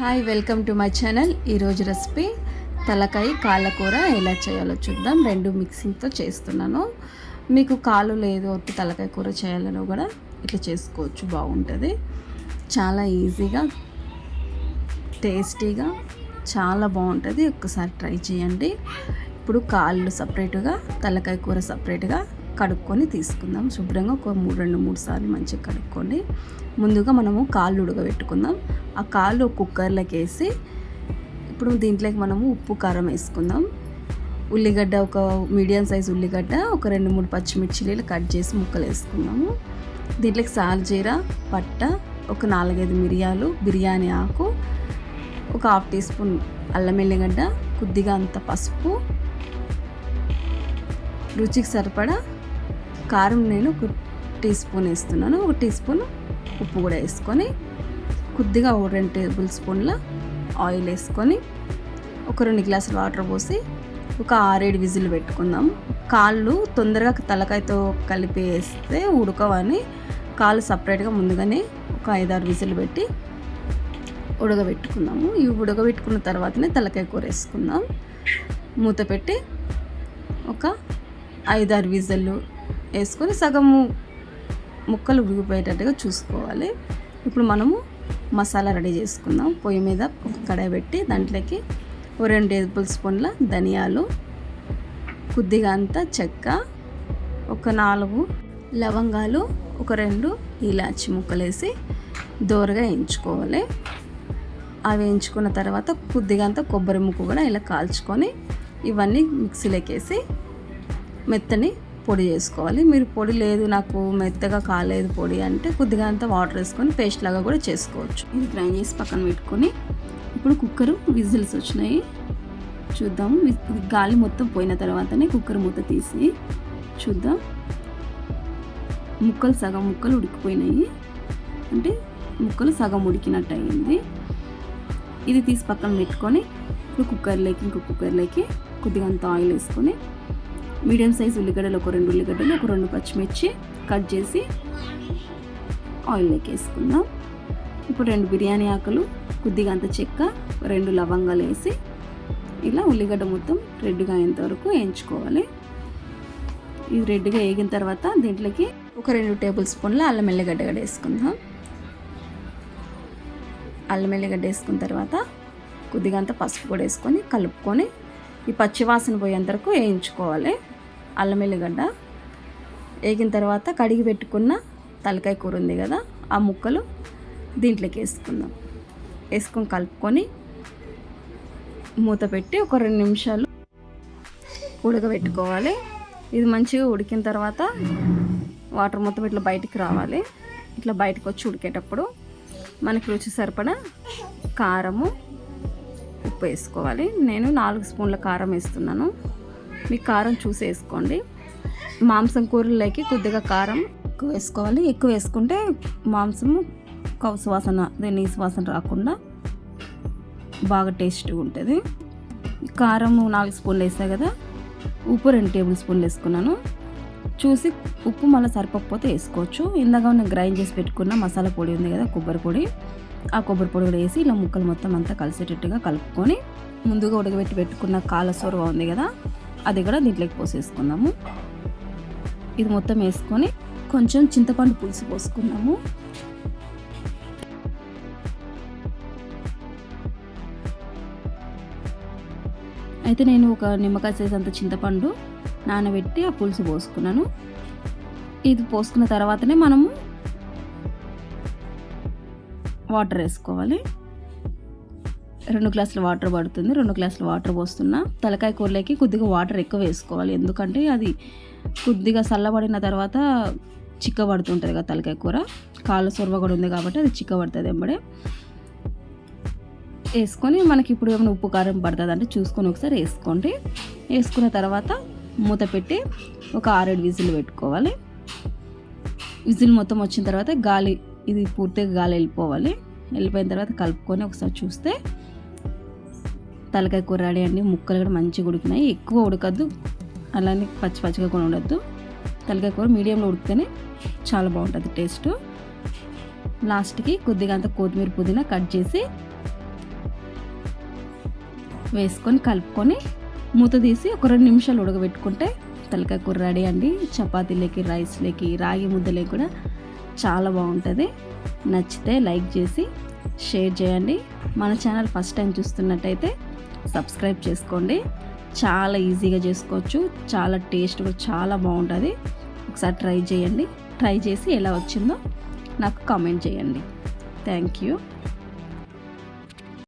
Hi, welcome to my channel. ఈరోజు recipe తలకాయ కాళ్ళ కూర ఎలా చేయాలో చూద్దాం. రెండు మిక్సింగ్తో చేస్తున్నాను. మీకు కాళ్ళు లేదు ఒట్టి తలకాయ కూర చేయాలని కూడా ఇట్లా చేసుకోవచ్చు, బాగుంటుంది. చాలా ఈజీగా, టేస్టీగా, చాలా బాగుంటుంది. ఒక్కసారి ట్రై చేయండి. ఇప్పుడు కాళ్ళు సపరేట్గా, తలకాయ కూర సపరేట్గా కడుక్కొని తీసుకుందాం. శుభ్రంగా ఒక రెండు మూడు సార్లు మంచిగా కడుక్కోండి. ముందుగా మనము కాళ్ళు ఉడకబెట్టుకుందాం. ఆ కాళ్ళు కుక్కర్లోకి వేసి ఇప్పుడు దీంట్లోకి మనము ఉప్పు కారం వేసుకుందాం. ఉల్లిగడ్డ, ఒక మీడియం సైజ్ ఉల్లిగడ్డ, ఒక 2-3 పచ్చిమిర్చిలు కట్ చేసి ముక్కలు వేసుకుందాము. దీంట్లోకి సాల్జీరా, పట్ట, ఒక 4-5 మిరియాలు, బిర్యానీ ఆకు, ఒక 1/2 టీ స్పూన్ అల్లం వెల్లిగడ్డ, కొద్దిగా అంత పసుపు, రుచికి సరిపడా కారం నేను 1 టీ స్పూన్ వేస్తున్నాను. 1 టీ స్పూన్ ఉప్పు కూడా వేసుకొని, కొద్దిగా 2 టేబుల్ స్పూన్ల ఆయిల్ వేసుకొని, ఒక 2 గ్లాసులు వాటర్ పోసి ఒక 6-7 విజిల్ పెట్టుకుందాం. కాళ్ళు తొందరగా తలకాయతో కలిపి వేస్తే ఉడకవని కాళ్ళు సపరేట్గా ముందుగానే ఒక 5-6 విజిల్ పెట్టి ఉడకబెట్టుకుందాము. ఇవి ఉడకబెట్టుకున్న తర్వాతనే తలకాయ కూర వేసుకుందాం. మూత పెట్టి ఒక 5-6 విజిల్లు వేసుకొని సగము ముక్కలు ఉడికిపోయేటట్టుగా చూసుకోవాలి. ఇప్పుడు మనము మసాలా రెడీ చేసుకుందాం. పొయ్యి మీద ఒక కడాయి పెట్టి దాంట్లోకి 2 టేబుల్ స్పూన్ల ధనియాలు, కొద్దిగా అంత చెక్క, ఒక 4 లవంగాలు, ఒక 2 ఇలాచి ముక్కలు వేసి దోరగా వేయించుకోవాలి. అవి వేయించుకున్న తర్వాత కొద్దిగా అంత కొబ్బరి ముక్క కూడా ఇలా కాల్చుకొని ఇవన్నీ మిక్సీలోకి వేసి మెత్తని పొడి చేసుకోవాలి. మీరు పొడి లేదు, నాకు మెత్తగా కాలేదు పొడి అంటే కొద్దిగా అంత వాటర్ వేసుకొని పేస్ట్ లాగా కూడా చేసుకోవచ్చు. ఇది గ్రైండ్ చేసి పక్కన పెట్టుకొని ఇప్పుడు కుక్కర్ విజిల్స్ వచ్చినాయి చూద్దాం. గాలి మొత్తం పోయిన తర్వాతనే కుక్కర్ మూత తీసి చూద్దాం. సగం ముక్కలు ఉడికిపోయినాయి, అంటే ముక్కలు సగం ఉడికినట్టు అయింది. ఇది తీసి పక్కన పెట్టుకొని ఇప్పుడు ఇంకో కుక్కర్లోకి కొద్దిగా అంత ఆయిల్ వేసుకొని, మీడియం సైజ్ ఉల్లిగడ్డలు, ఒక 2 ఉల్లిగడ్డలు, ఒక 2 పచ్చిమిర్చి కట్ చేసి ఆయిల్లోకి వేసుకుందాం. ఇప్పుడు 2 బిర్యానీ ఆకులు, కొద్దిగా అంత చెక్క, 2 లవంగాలు వేసి ఇలా ఉల్లిగడ్డ మొత్తం రెడ్గా అయ్యేంత వరకు వేయించుకోవాలి. ఇది రెడ్గా వేగిన తర్వాత దీంట్లోకి ఒక 2 టేబుల్ స్పూన్ల అల్లం వెల్లిగడ్డ కూడా వేసుకుందాం. అల్లం వెల్లిగడ్డ వేసుకున్న తర్వాత కొద్దిగా అంత పసుపు కూడా వేసుకొని కలుపుకొని ఈ పచ్చివాసన పోయేంత వరకు వేయించుకోవాలి. అల్లం వెల్లిగడ్డ వేగిన తర్వాత కడిగి పెట్టుకున్న తలకాయ కూర ఉంది కదా, ఆ ముక్కలు దీంట్లోకి వేసుకుందాం. వేసుకొని కలుపుకొని మూత పెట్టి ఒక 2 నిమిషాలు ఉడకబెట్టుకోవాలి. ఇది మంచిగా ఉడికిన తర్వాత వాటర్ మొత్తం ఇట్లా బయటికి రావాలి. ఇట్లా బయటకు వచ్చి ఉడికేటప్పుడు మనకి రుచి సరిపడా కారము, ఉప్పు వేసుకోవాలి. నేను 4 స్పూన్ల కారం వేస్తున్నాను. మీకు కారం చూసి వేసుకోండి. మాంసం కూరలోకి కొద్దిగా కారం ఎక్కువ వేసుకోవాలి. ఎక్కువ వేసుకుంటే మాంసము కౌసు వాసన, నీసు వాసన రాకుండా బాగా టేస్ట్గా ఉంటుంది. కారం 4 స్పూన్లు వేసాయి కదా, ఉప్పు 2 టేబుల్ స్పూన్లు వేసుకున్నాను. చూసి ఉప్పు మళ్ళీ సరిపోకపోతే వేసుకోవచ్చు. ఇందాక నేను గ్రైండ్ చేసి పెట్టుకున్న మసాలా పొడి ఉంది కదా, కొబ్బరి పొడి, ఆ కొబ్బరి పొడి కూడా వేసి ఇలా ముక్కలు మొత్తం అంతా కలిసేటట్టుగా కలుపుకొని, ముందుగా ఉడకబెట్టి పెట్టుకున్న కాళ్ళ సొరవ ఉంది కదా, అది కూడా దీంట్లోకి పోసేసుకుందాము. ఇది మొత్తం వేసుకొని కొంచెం చింతపండు పులుసు పోసుకున్నాము. అయితే నేను ఒక నిమ్మకాయ సైజ్ అంత చింతపండు నానబెట్టి ఆ పులుసు పోసుకున్నాను. ఇది పోసుకున్న తర్వాతనే మనము వాటర్ వేసుకోవాలి. 2 గ్లాసుల వాటర్ పడుతుంది. 2 గ్లాసుల వాటర్ పోస్తున్నా. తలకాయ కూరలోకి కొద్దిగా వాటర్ ఎక్కువ వేసుకోవాలి, ఎందుకంటే అది కొద్దిగా చల్లబడిన తర్వాత చిక్కబడుతుంటుంది కదా తలకాయ కూర. కాళ్ళ సొరవ కూడా ఉంది కాబట్టి అది చిక్కబడుతుంది వెంబడే. వేసుకొని మనకి ఇప్పుడు ఏమైనా ఉప్పు కారం పడుతుంది అంటే చూసుకొని ఒకసారి వేసుకోండి. వేసుకున్న తర్వాత మూత పెట్టి ఒక 6-7 విజిల్ పెట్టుకోవాలి. విజిల్ మొత్తం వచ్చిన తర్వాత గాలి, ఇది పూర్తిగా గాలి వెళ్ళిపోవాలి. వెళ్ళిపోయిన తర్వాత కలుపుకొని ఒకసారి చూస్తే తలకాయ కూర రెడీ అండి. ముక్కలు కూడా మంచిగా ఉడికినాయి. ఎక్కువ ఉడకద్దు, అలానే పచ్చిగా కూడా ఉండద్దు. తలకాయ కూర మీడియంలో ఉడికితేనే చాలా బాగుంటుంది టేస్ట్. లాస్ట్కి కొద్దిగా అంత కొత్తిమీర, పుదీనా కట్ చేసి వేసుకొని కలుపుకొని మూత తీసి ఒక 2 నిమిషాలు ఉడకబెట్టుకుంటే తలకాయ కూర రెడీ అండి. చపాతీలకి, రైస్లకి, రాగి ముద్దలకి కూడా చాలా బాగుంటుంది. నచ్చితే లైక్ చేసి షేర్ చేయండి. మన ఛానల్ ఫస్ట్ టైం చూస్తున్నట్టయితే సబ్స్క్రైబ్ చేసుకోండి. చాలా ఈజీగా చేసుకోవచ్చు, చాలా టేస్ట్ కూడా చాలా బాగుంటుంది. ఒకసారి ట్రై చేయండి. ట్రై చేసి ఎలా వచ్చిందో నాకు కామెంట్ చేయండి. Thank you.